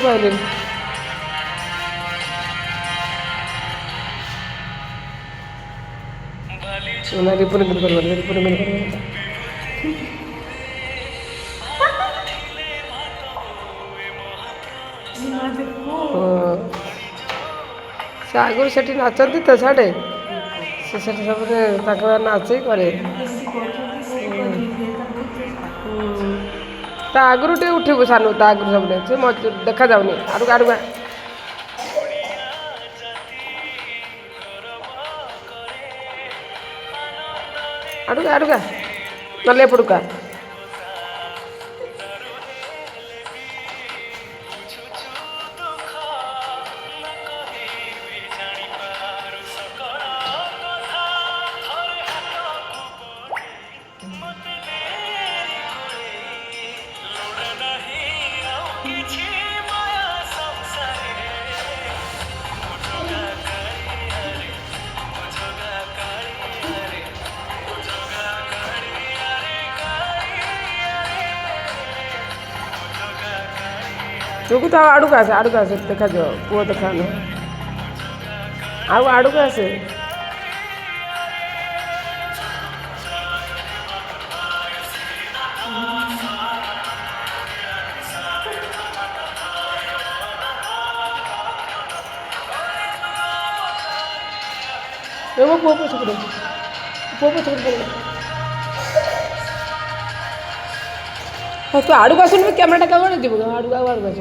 ପାଇଲିନି ରିପୋର୍ଟ ସେ ଆଗରୁ ସେଠି ନାଚନ୍ତି ତ ସାଡ଼େ ସେ ସେଠି ସବୁରେ ତାଙ୍କ ନାଚି କରେ ତା ଆଗରୁ ଟିକେ ଉଠିବୁ ସାନୁ ତା ଆଗରୁ ସବୁରେ ସେ ଦେଖାଯାଉନି ଆଡ଼କୁ ଆଡ଼ୁକା ଆଡ଼ୁକା ଆଡ଼ୁକା ନହେଲେ ଏପଟୁକା ତୁ ତ ଆଡ଼କୁ ଆସେ ଦେଖାଯିବ ପୁଅ ଦେଖାନ ଆଉ ଆଡ଼କୁ ଆସେ ମୋ ପୁଅ ପଛକୁ ହଁ ତୁ ଆଡ଼କୁ ଆସୁନୁ କ୍ୟାମେରାଟା କେବଳ ଯିବୁ ଆଡ଼କୁ ଆସ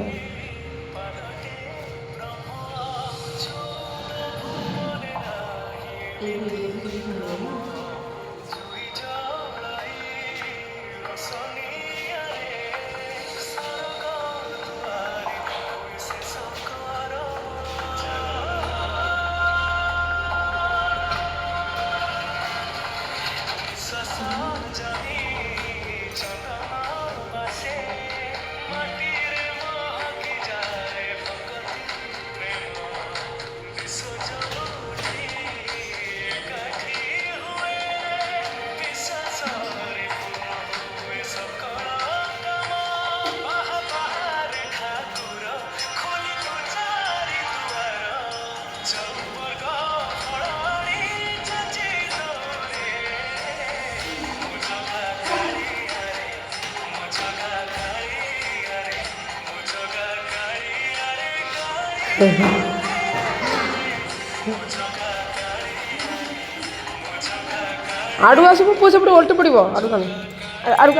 ଆଡ଼ୁ ଆସିବୁ ପୁଅ ସେପଟେ ଓଲଟି ପଡ଼ିବ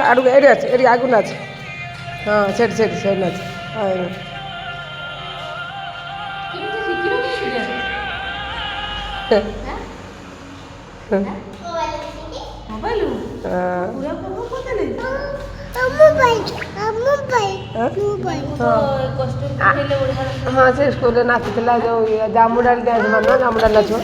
ଆଡ଼କୁ ଏଠି ଅଛି ଏଠି ଆଗକୁ ନାଚ ହଁ ସେଠି ନାଚ ହଁ ସେ ସ୍କୁଲରେ ନାଚୁଥିଲା ଯେଉଁ ଜାମୁଡାଲି ଡ୍ୟାନ୍ସ ଜାମୁଡାଲି ନାଚିବ